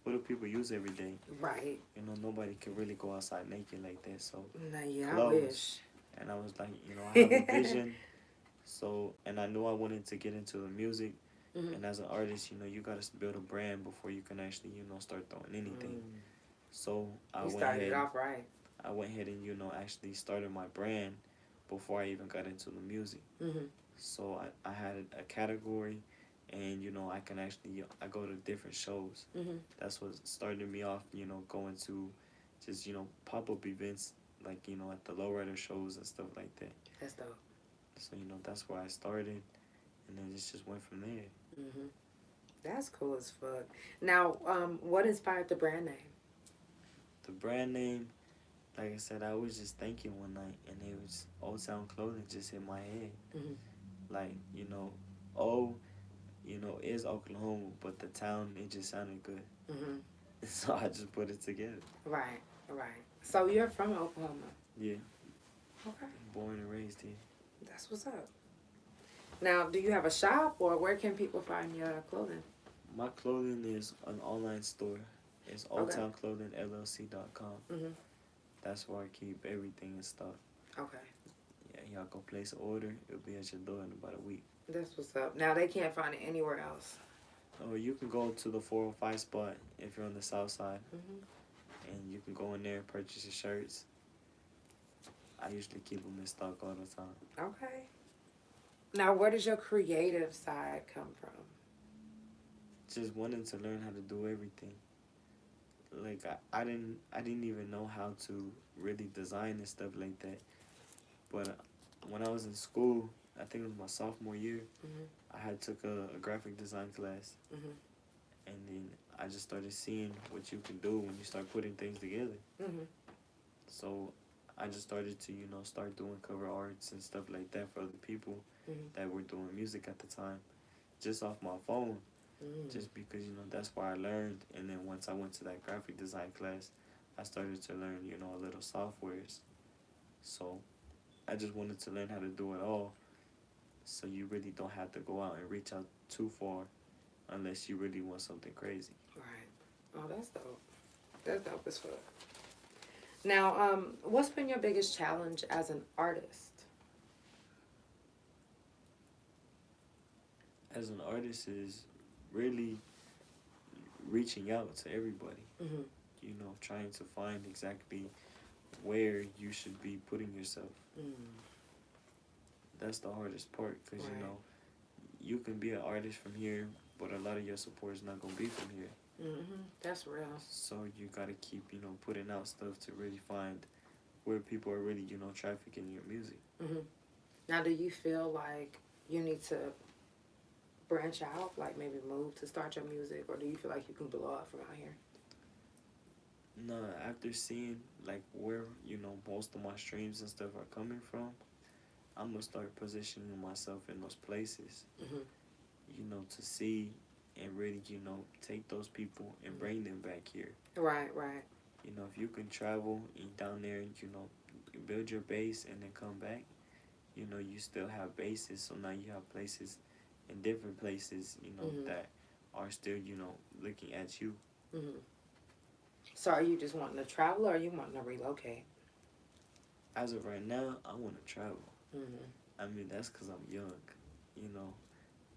Speaker 2: what do people use every day?
Speaker 1: Right.
Speaker 2: Nobody can really go outside naked like that. So
Speaker 1: Nah, yeah,
Speaker 2: clothes.
Speaker 1: I wish.
Speaker 2: And I was like, I have a vision. So, and I knew I wanted to get into the music.
Speaker 1: Mm-hmm.
Speaker 2: And as an artist, you got to build a brand before you can actually, start throwing anything. So
Speaker 1: You started off right.
Speaker 2: I went ahead and, actually started my brand before I even got into the music.
Speaker 1: Mm-hmm.
Speaker 2: So I had a category and, I can actually, I go to different shows.
Speaker 1: Mm-hmm.
Speaker 2: That's what started me off, going to just, pop-up events like, at the lowrider shows and stuff like that.
Speaker 1: That's dope.
Speaker 2: So, that's where I started and then it just went from there.
Speaker 1: Mm-hmm. That's cool as fuck. Now, what inspired the brand name?
Speaker 2: The brand name, like I said, I was just thinking one night, and it was Old Town Clothing just in my head.
Speaker 1: Mm-hmm.
Speaker 2: Like, O, is Oklahoma, but the town, it just sounded good.
Speaker 1: Mm-hmm.
Speaker 2: So I just put it together.
Speaker 1: Right. So you're from Oklahoma?
Speaker 2: Yeah.
Speaker 1: Okay.
Speaker 2: Born and raised here.
Speaker 1: That's what's up. Now, do you have a shop, or where can people find your clothing?
Speaker 2: My clothing is an online store. It's oldtownclothingllc.com.
Speaker 1: Mm-hmm.
Speaker 2: That's where I keep everything in stock.
Speaker 1: Okay.
Speaker 2: Yeah, y'all go place an order. It'll be at your door in about a week.
Speaker 1: That's what's up. Now, they can't find it anywhere else.
Speaker 2: Oh, you can go to the 405 spot if you're on the south side.
Speaker 1: Mm-hmm.
Speaker 2: And you can go in there and purchase your shirts. I usually keep them in stock all the time.
Speaker 1: Okay. Now, where does your creative side come from?
Speaker 2: Just wanting to learn how to do everything. Like I didn't even know how to really design and stuff like that. But when I was in school, I think it was my sophomore year,
Speaker 1: Mm-hmm.
Speaker 2: I had took a graphic design class.
Speaker 1: Mm-hmm.
Speaker 2: And then I just started seeing what you can do when you start putting things together.
Speaker 1: Mm-hmm.
Speaker 2: So I just started to, start doing cover arts and stuff like that for other people that were doing music at the time, just off my phone, just because, that's where I learned. And then once I went to that graphic design class, I started to learn, a little softwares. So I just wanted to learn how to do it all, so you really don't have to go out and reach out too far unless you really want something crazy.
Speaker 1: Right. Oh, that's dope. That's dope as fuck. Now, what's been your biggest challenge as an artist?
Speaker 2: As an artist is really reaching out to everybody.
Speaker 1: Mm-hmm.
Speaker 2: Trying to find exactly where you should be putting yourself.
Speaker 1: Mm.
Speaker 2: That's the hardest part, because,
Speaker 1: Right.
Speaker 2: You can be an artist from here, but a lot of your support is not going to be from here.
Speaker 1: Mm-hmm. That's real.
Speaker 2: So you got to keep, putting out stuff to really find where people are really, trafficking your music.
Speaker 1: Mm-hmm. Now, do you feel like you need to branch out, like maybe move to start your music, or do you feel like you can blow up from out here?
Speaker 2: No, after seeing, like, where, most of my streams and stuff are coming from, I'm going to start positioning myself in those places, to see and really, take those people and bring them back here.
Speaker 1: Right.
Speaker 2: If you can travel down there and, build your base and then come back, you still have bases. So now you have places in different places, that are still, looking at you.
Speaker 1: Mm-hmm. So are you just wanting to travel, or are you wanting to relocate?
Speaker 2: As of right now, I want to travel.
Speaker 1: Mm-hmm.
Speaker 2: I mean, that's because I'm young.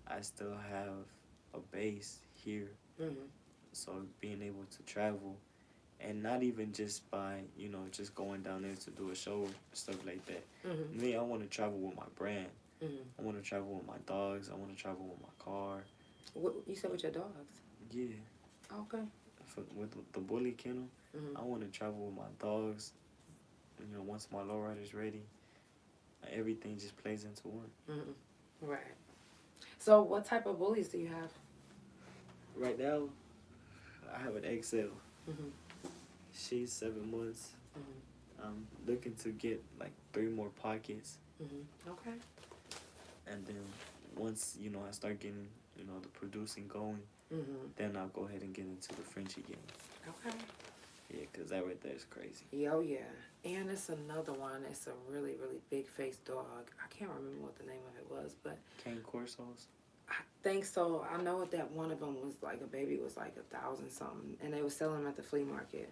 Speaker 2: I still have a base here.
Speaker 1: Mm-hmm.
Speaker 2: So being able to travel, and not even just by, just going down there to do a show, stuff like that.
Speaker 1: Mm-hmm.
Speaker 2: Me, I want to travel with my brand.
Speaker 1: Mm-hmm.
Speaker 2: I want to travel with my dogs. I want to travel with my car.
Speaker 1: What you said with your dogs?
Speaker 2: Yeah.
Speaker 1: Okay.
Speaker 2: With the bully kennel,
Speaker 1: Mm-hmm.
Speaker 2: I want to travel with my dogs. Once my lowrider's ready, everything just plays into one.
Speaker 1: Right. So what type of bullies do you have?
Speaker 2: Right now, I have an XL.
Speaker 1: Mm-hmm.
Speaker 2: She's 7 months.
Speaker 1: Mm-hmm.
Speaker 2: I'm looking to get like 3 more pockets.
Speaker 1: Mm-hmm. Okay.
Speaker 2: And then once, I start getting, the producing going, then I'll go ahead and get into the Frenchie game.
Speaker 1: Okay.
Speaker 2: Yeah, because that right there is crazy.
Speaker 1: Oh, yeah. And it's another one. It's a really, really big-faced dog. I can't remember what the name of it was, but...
Speaker 2: Cane Corsos?
Speaker 1: I think so. I know that one of them was like, a baby was like 1,000 something, and they were selling them at the flea market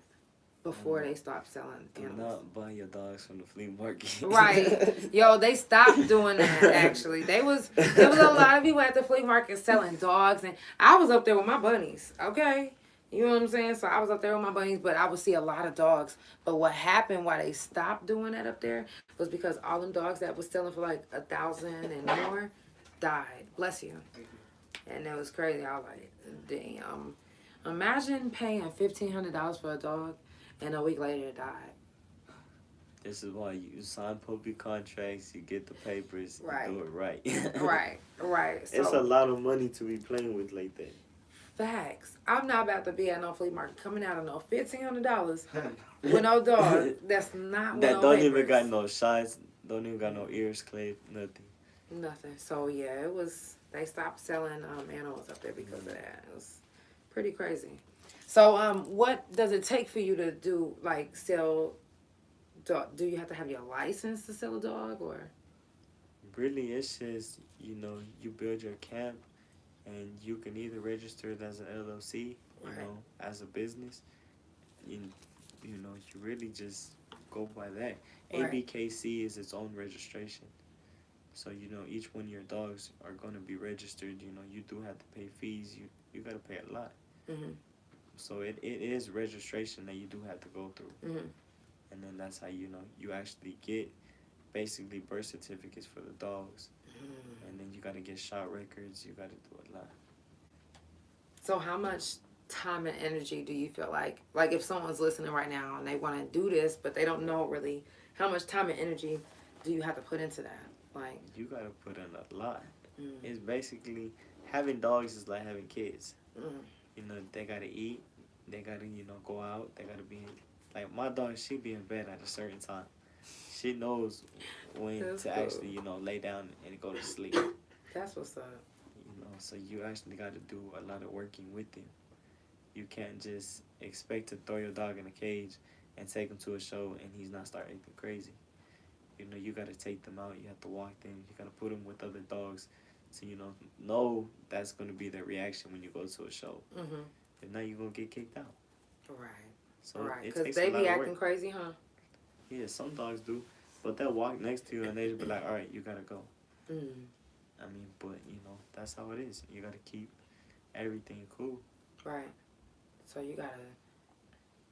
Speaker 1: before they stopped selling animals.
Speaker 2: Do not buy your dogs from the flea market.
Speaker 1: Right. Yo, they stopped doing that, actually. There was a lot of people at the flea market selling dogs, and I was up there with my bunnies, okay? You know what I'm saying? So I was up there with my bunnies, but I would see a lot of dogs. But what happened, why they stopped doing that up there, was because all them dogs that was selling for like 1,000 and more died. Bless you. And it was crazy. I was like, damn. Imagine paying $1,500 for a dog, and a week later it died.
Speaker 2: This is why you sign public contracts, you get the papers,
Speaker 1: Right.
Speaker 2: you do it right.
Speaker 1: Right. So,
Speaker 2: it's a lot of money to be playing with like that.
Speaker 1: Facts. I'm not about to be at no flea market coming out of no $1,500 with no dog. That's not
Speaker 2: that
Speaker 1: no
Speaker 2: don't
Speaker 1: papers.
Speaker 2: even got no shots, don't even got no ears clipped, nothing.
Speaker 1: Nothing. So yeah, it was. They stopped selling animals up there because of that. It was pretty crazy. So what does it take for you to do like sell? Dog? Do you have to have your license to sell a dog or?
Speaker 2: Really, it's just you build your camp. And you can either register it as an LLC, as a business. You really just go by that.
Speaker 1: Right.
Speaker 2: ABKC is its own registration. So, each one of your dogs are going to be registered. You do have to pay fees. You got to pay a lot.
Speaker 1: Mm-hmm.
Speaker 2: So, it is registration that you do have to go through.
Speaker 1: Mm-hmm.
Speaker 2: And then that's how, you actually get basically birth certificates for the dogs. And then you got to get shot records. You got to do a lot.
Speaker 1: So how much time and energy do you feel like if someone's listening right now and they want to do this, but they don't know really, how much time and energy do you have to put into that? Like,
Speaker 2: you got to put in a lot. It's basically, having dogs is like having kids. They got to eat. They got to, go out. They got to be, like my dog, she be in bed at a certain time. She knows when
Speaker 1: That's
Speaker 2: to
Speaker 1: cool.
Speaker 2: actually, lay down and go to sleep.
Speaker 1: That's what's up.
Speaker 2: So you actually got to do a lot of working with them. You can't just expect to throw your dog in a cage and take him to a show and he's not start acting crazy. You got to take them out. You have to walk them. You got to put them with other dogs to, know that's going to be their reaction when you go to a show.
Speaker 1: Mm-hmm.
Speaker 2: If not, you're going to get kicked out.
Speaker 1: Right.
Speaker 2: So
Speaker 1: right.
Speaker 2: It
Speaker 1: Because
Speaker 2: takes
Speaker 1: they
Speaker 2: a lot
Speaker 1: be
Speaker 2: of
Speaker 1: acting
Speaker 2: work.
Speaker 1: crazy, huh?
Speaker 2: Yeah, some dogs do. But they'll walk next to you and they'll be like, all right, you got to go. I mean, but, that's how it is. You got to keep everything cool.
Speaker 1: Right. So you got to...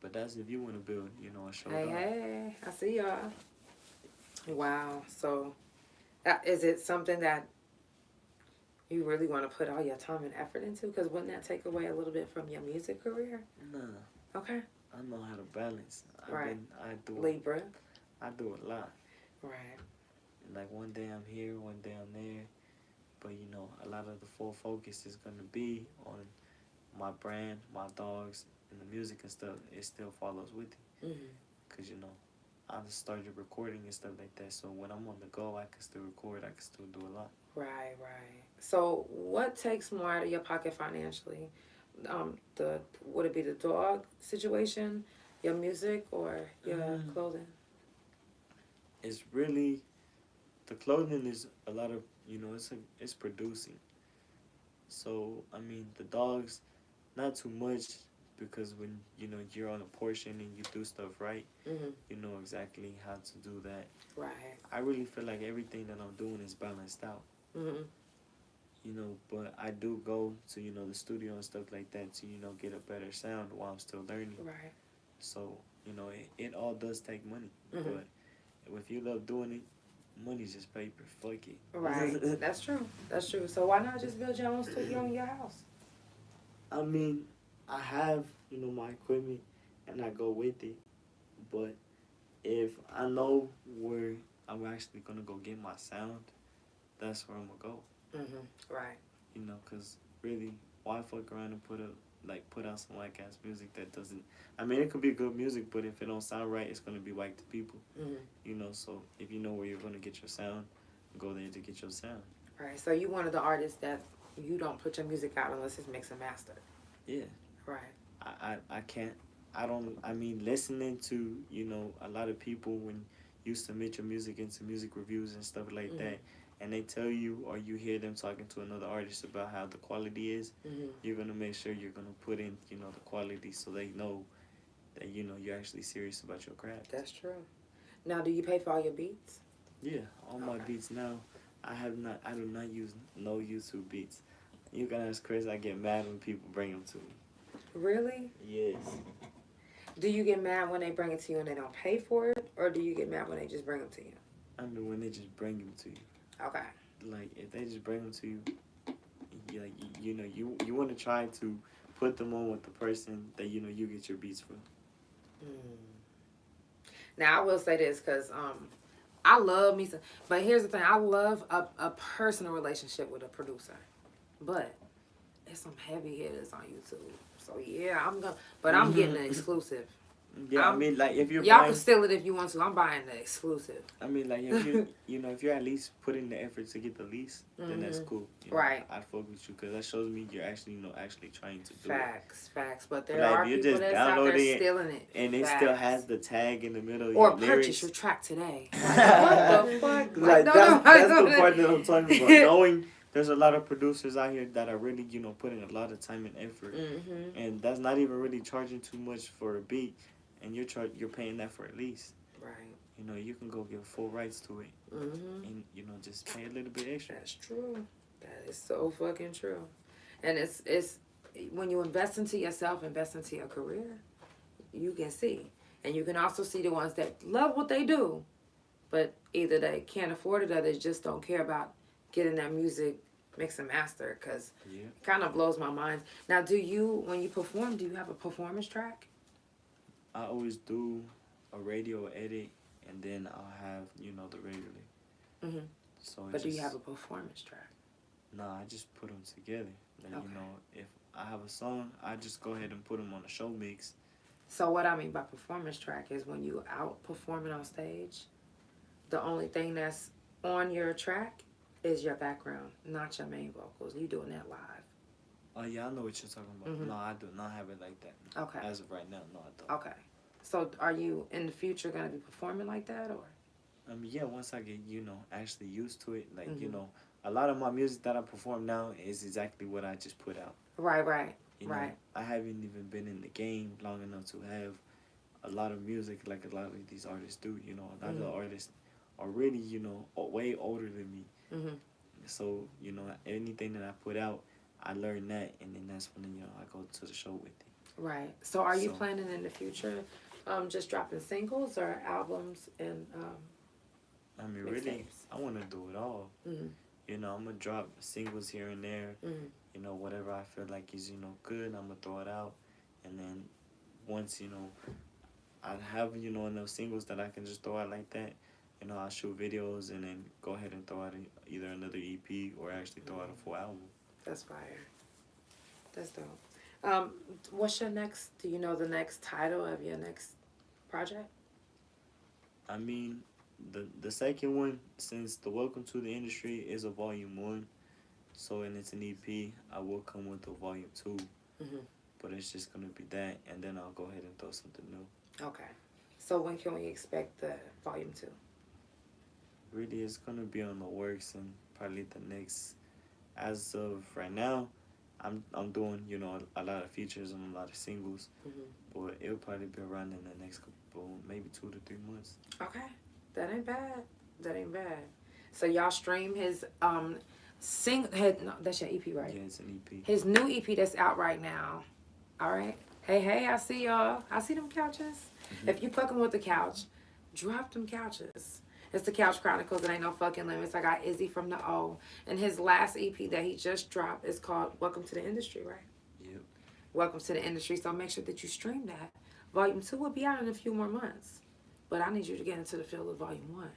Speaker 2: But that's if you want to build, a show.
Speaker 1: Hey, I see y'all. Wow. So is it something that you really want to put all your time and effort into? Because wouldn't that take away a little bit from your music career?
Speaker 2: Nah.
Speaker 1: Okay.
Speaker 2: I know how to balance.
Speaker 1: Right.
Speaker 2: I do
Speaker 1: Libra.
Speaker 2: I do a lot.
Speaker 1: Right.
Speaker 2: Like one day I'm here, one day I'm there. But, a lot of the full focus is going to be on my brand, my dogs, and the music and stuff. It still follows with it. Because, I just started recording and stuff like that. So when I'm on the go, I can still record. I can still do a lot.
Speaker 1: Right. So what takes more out of your pocket financially? Would it be the dog situation, your music, or your clothing?
Speaker 2: It's really, the clothing is a lot of, it's producing. So, I mean, the dogs, not too much, because when, you're on a portion and you do stuff right, you know exactly how to do that.
Speaker 1: Right.
Speaker 2: I really feel like everything that I'm doing is balanced out. But I do go to, the studio and stuff like that to, get a better sound while I'm still learning.
Speaker 1: Right.
Speaker 2: So, it all does take money. But if you love doing it, money's just paper. Fuck it.
Speaker 1: Right. That's true. So why not just build your own studio in your house?
Speaker 2: I mean, I have, my equipment and I go with it. But if I know where I'm actually gonna go get my sound, that's where I'm gonna go.
Speaker 1: Right.
Speaker 2: You know, cause really, why fuck around and put out some whack ass music that doesn't. I mean, it could be good music, but if it don't sound right, it's gonna be whack to people. You know, so if you know where you're gonna get your sound, go there to get your sound.
Speaker 1: Right. So you one of the artists that you don't put your music out unless it's mixed and mastered.
Speaker 2: Yeah.
Speaker 1: Right.
Speaker 2: I can't. I don't. I mean, listening to a lot of people when you submit your music into music reviews and stuff like that, and they tell you or you hear them talking to another artist about how the quality is, you're gonna make sure you're gonna put in the quality so they know that you're actually serious about your craft.
Speaker 1: That's true. Now, do you pay for all your beats?
Speaker 2: Yeah, all my beats now. I do not use no YouTube beats. You guys, Chris, I get mad when people bring them to me.
Speaker 1: Really?
Speaker 2: Yes.
Speaker 1: Do you get mad when they bring it to you and they don't pay for it, or do you get mad when they just bring them to you?
Speaker 2: I mean, when they just bring them to you.
Speaker 1: Okay.
Speaker 2: Like, if they just bring them to you, you want to try to put them on with the person that you get your beats from.
Speaker 1: Now, I will say this, because I love me some, but here's the thing. I love a personal relationship with a producer, but there's some heavy hitters on YouTube. So, yeah, I'm getting an exclusive.
Speaker 2: Yeah, I mean, like, if you're
Speaker 1: y'all can steal it if you want to. I'm buying the exclusive.
Speaker 2: I mean, like, if you if you're at least putting the effort to get the lease, then that's cool.
Speaker 1: Right.
Speaker 2: I'd fuck with you because that shows me you're actually actually trying to do
Speaker 1: Facts. But
Speaker 2: it.
Speaker 1: there are
Speaker 2: you're
Speaker 1: people
Speaker 2: just
Speaker 1: that's out there
Speaker 2: downloading
Speaker 1: stealing it.
Speaker 2: And it still has the tag in the middle of
Speaker 1: or
Speaker 2: your
Speaker 1: purchase
Speaker 2: lyrics.
Speaker 1: your track today. Like, what the fuck?
Speaker 2: Like, that's the part that I'm talking about. Knowing there's a lot of producers out here that are really, putting a lot of time and effort. And that's not even really charging too much for a beat. And you're paying that for a lease.
Speaker 1: Right.
Speaker 2: You can go get full rights to it. And, just pay a little bit extra.
Speaker 1: That's true. That is so fucking true. And it's when you invest into yourself, invest into your career, you can see. And you can also see the ones that love what they do, but either they can't afford it or they just don't care about getting that music mix and master, because it kind of blows my mind. Now, when you perform, do you have a performance track?
Speaker 2: I always do a radio edit, and then I'll have, the regular. So
Speaker 1: but do you have a performance track?
Speaker 2: Nah, I just put them together. Like, if I have a song, I just go ahead and put them on a show mix.
Speaker 1: So what I mean by performance track is when you out performing on stage, the only thing that's on your track is your background, not your main vocals. You doing that live.
Speaker 2: Oh, yeah, I know what you're talking about. No, I do not have it like that.
Speaker 1: Okay.
Speaker 2: As of right now, no, I don't.
Speaker 1: Okay. So are you in the future going to be performing like that, or?
Speaker 2: Yeah, once I get, actually used to it. Like, a lot of my music that I perform now is exactly what I just put out.
Speaker 1: Right.
Speaker 2: Right. I haven't even been in the game long enough to have a lot of music like a lot of these artists do. A lot of the artists are really, way older than me. So, anything that I put out, I learned that, and then that's when, I go to the show with it.
Speaker 1: Right. So are you planning in the future just dropping singles or albums and
Speaker 2: I mean, really, I want to do it all. I'm going to drop singles here and there. Whatever I feel like is, good, I'm going to throw it out. And then once, I have, enough singles that I can just throw out like that, I'll shoot videos and then go ahead and throw out either another EP or actually throw out a full album. That's
Speaker 1: fire. That's dope. What's your next, do you know the next title of your next project?
Speaker 2: I mean, the second one, since the Welcome to the Industry is a volume 1, so and it's an EP, I will come with a volume 2. But it's just going to be that, and then I'll go ahead and throw something new.
Speaker 1: Okay. So when can we expect the volume 2?
Speaker 2: Really, it's going to be on the works and probably the next, as of right now, I'm doing, a lot of features and a lot of singles, but it'll probably be around in the next couple, maybe 2 to 3 months.
Speaker 1: Okay. That ain't bad. So y'all stream his no, that's your EP, right?
Speaker 2: Yeah, it's an EP.
Speaker 1: His new EP that's out right now. All right. Hey, I see y'all. I see them couches. If you fucking with the couch, drop them couches. It's the Couch Chronicles. It ain't no fucking limits. I got IzzyFromDaO. And his last EP that he just dropped is called Welcome to the Industry, right?
Speaker 2: Yep.
Speaker 1: Welcome to the Industry. So make sure that you stream that. Volume 2 will be out in a few more months. But I need you to get into the field of Volume 1.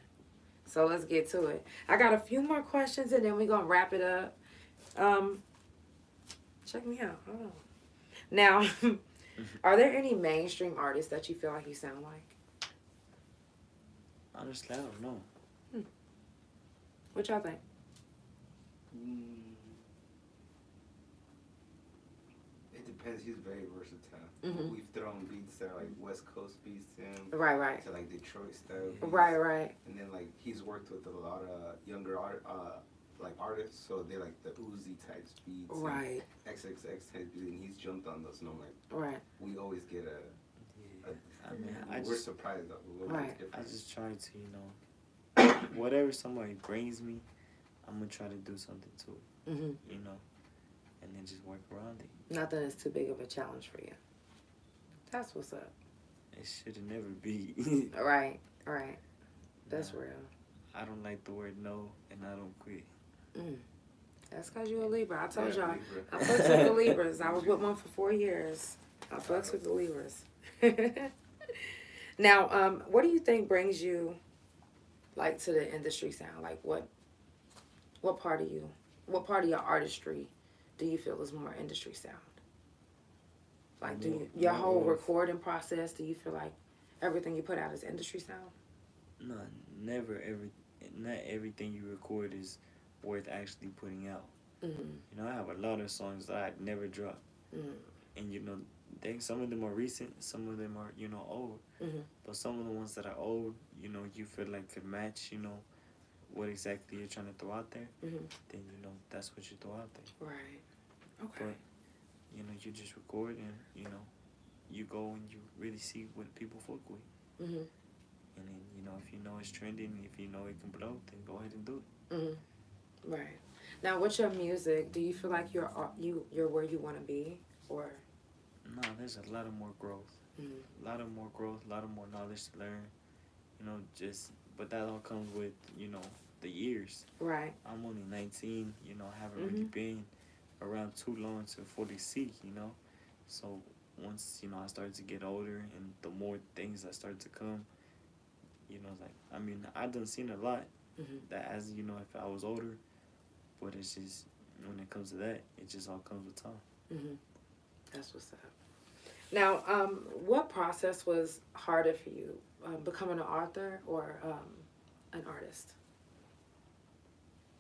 Speaker 1: So let's get to it. I got a few more questions and then we're going to wrap it up. Check me out. Hold on. Now, are there any mainstream artists that you feel like you sound like?
Speaker 2: Honestly, I don't know.
Speaker 1: What y'all think?
Speaker 3: It depends. He's very versatile.
Speaker 1: Mm-hmm.
Speaker 3: We've thrown beats that are like West Coast beats to him.
Speaker 1: Right.
Speaker 3: To like Detroit style beats.
Speaker 1: Right.
Speaker 3: And then like he's worked with a lot of younger artists, so they like the Uzi types beats.
Speaker 1: Right.
Speaker 3: XXX type beats, and he's jumped on those. And I'm like,
Speaker 1: right.
Speaker 3: We always get we're surprised though.
Speaker 1: Right.
Speaker 2: I just try to, you know, whatever somebody brings me, I'm gonna try to do something to it.
Speaker 1: Mm-hmm.
Speaker 2: You know, and then just work around it.
Speaker 1: Nothing is too big of a challenge for you. That's what's up.
Speaker 2: It should never be.
Speaker 1: Right. That's real.
Speaker 2: I don't like the word no, and I don't quit.
Speaker 1: That's because you're a Libra. I told y'all.
Speaker 3: Libra.
Speaker 1: I fucks with the Libras. I was with one for 4 years. I fucks with the Libras. Now, what do you think brings you, like, to the industry sound? Like, what part of your artistry do you feel is more industry sound? Like, your whole recording process, do you feel like everything you put out is industry sound?
Speaker 2: No, not everything you record is worth actually putting out.
Speaker 1: Mm-hmm.
Speaker 2: You know, I have a lot of songs that I'd never drop.
Speaker 1: Mm-hmm.
Speaker 2: And, you know, some of them are recent, some of them are, you know, old.
Speaker 1: Mm-hmm.
Speaker 2: But some of the ones that are old, you know, you feel like could match, you know, what exactly you're trying to throw out there.
Speaker 1: Mm-hmm.
Speaker 2: Then, you know, that's what you throw out there.
Speaker 1: Right. Okay.
Speaker 2: But, you know, you just record and, you know, you go and you really see what people fuck with.
Speaker 1: Mm-hmm.
Speaker 2: And then, you know, if you know it's trending, if you know it can blow, then go ahead and do it.
Speaker 1: Mm-hmm. Right. Now, with your music, do you feel like you're where you want to be, or?
Speaker 2: No, there's a lot of more growth.
Speaker 1: Mm-hmm.
Speaker 2: A lot of more growth, a lot of more knowledge to learn. You know, but that all comes with, you know, the years.
Speaker 1: Right.
Speaker 2: I'm only 19, you know, I haven't really been around too long to fully see, you know. So once, you know, I started to get older and the more things that start to come, you know, like, I mean, I done seen a lot that as, you know, if I was older, but it's just, when it comes to that, it just all comes with time.
Speaker 1: Mm-hmm. That's what's up. Now, what process was harder for you, becoming an author or an artist?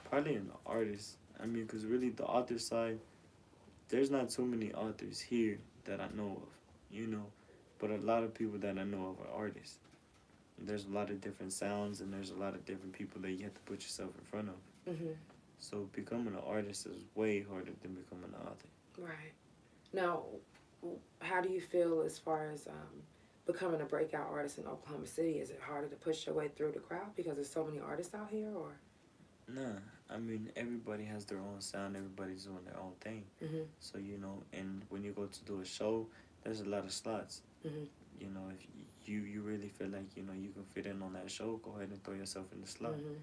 Speaker 2: Probably an artist. I mean, because really the author side, there's not too many authors here that I know of, you know, but a lot of people that I know of are artists. And there's a lot of different sounds and there's a lot of different people that you have to put yourself in front of.
Speaker 1: Mm-hmm.
Speaker 2: So becoming an artist is way harder than becoming an author.
Speaker 1: Right. Now, how do you feel as far as becoming a breakout artist in Oklahoma City? Is it harder to push your way through the crowd because there's so many artists out here, or?
Speaker 2: Nah, I mean, everybody has their own sound. Everybody's doing their own thing.
Speaker 1: Mm-hmm.
Speaker 2: So, you know, and when you go to do a show, there's a lot of slots.
Speaker 1: Mm-hmm.
Speaker 2: You know, if you really feel like, you know, you can fit in on that show, go ahead and throw yourself in the slot.
Speaker 1: Mm-hmm.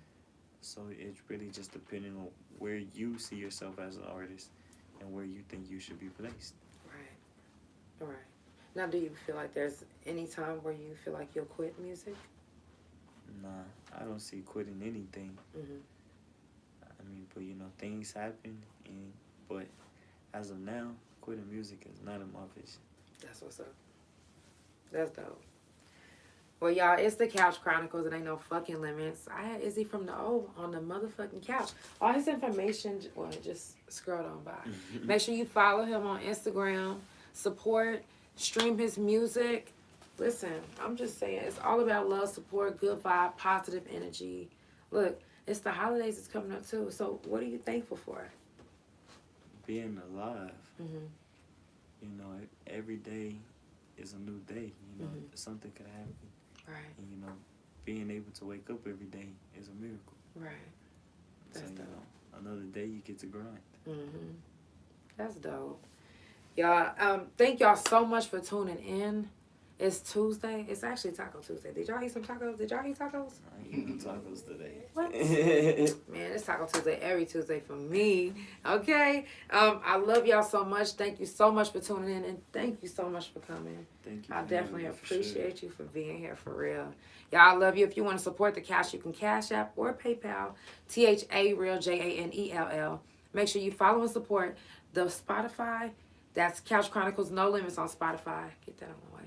Speaker 2: So it's really just depending on where you see yourself as an artist and where you think you should be placed.
Speaker 1: Right. Right. Now, do you feel like there's any time where you feel like you'll quit music?
Speaker 2: Nah, I don't see quitting anything.
Speaker 1: Mm-hmm.
Speaker 2: I mean, but, you know, things happen, but as of now, quitting music is not in my vision.
Speaker 1: That's what's up. That's dope. Well, y'all, it's the Couch Chronicles. It ain't no fucking limits. I had IzzyFromDaO on the motherfucking couch. All his information, well, just scrolled on by. Make sure you follow him on Instagram. Support. Stream his music. Listen, I'm just saying, it's all about love, support, good vibe, positive energy. Look, it's the holidays that's coming up, too. So what are you thankful for?
Speaker 2: Being alive.
Speaker 1: Mm-hmm.
Speaker 2: You know, every day is a new day. You know, something could happen.
Speaker 1: Right.
Speaker 2: And, you know, being able to wake up every day is a miracle.
Speaker 1: Right. That's
Speaker 2: so, you
Speaker 1: dope.
Speaker 2: know, another day you get to grind.
Speaker 1: Mm-hmm. That's dope. Y'all, thank y'all so much for tuning in. It's Tuesday. It's actually Taco Tuesday. Did y'all eat some tacos? Did y'all eat tacos?
Speaker 2: I eat tacos today.
Speaker 1: What? Man, it's Taco Tuesday every Tuesday for me. Okay. I love y'all so much. Thank you so much for tuning in, and thank you so much for coming.
Speaker 2: Thank you.
Speaker 1: I
Speaker 2: for
Speaker 1: definitely
Speaker 2: having me, for sure.
Speaker 1: appreciate you for being here for real. Y'all, I love you. If you want to support the Cash, you can Cash App or PayPal. THA Real JANELL. Make sure you follow and support the Spotify. That's Couch Chronicles No Limits on Spotify. Get that on the way.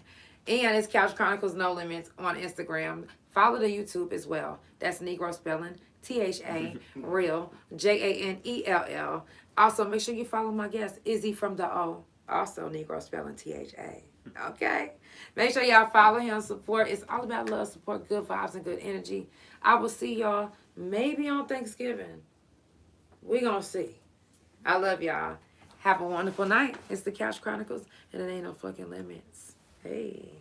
Speaker 1: And it's Couch Chronicles No Limits on Instagram. Follow the YouTube as well. That's Negro spelling. THA Real JANELL. Also, make sure you follow my guest, IzzyFromDaO. Also, Negro spelling THA. Okay? Make sure y'all follow him, support. It's all about love, support, good vibes, and good energy. I will see y'all maybe on Thanksgiving. We're going to see. I love y'all. Have a wonderful night. It's the Couch Chronicles, and it ain't no fucking limits. Hey.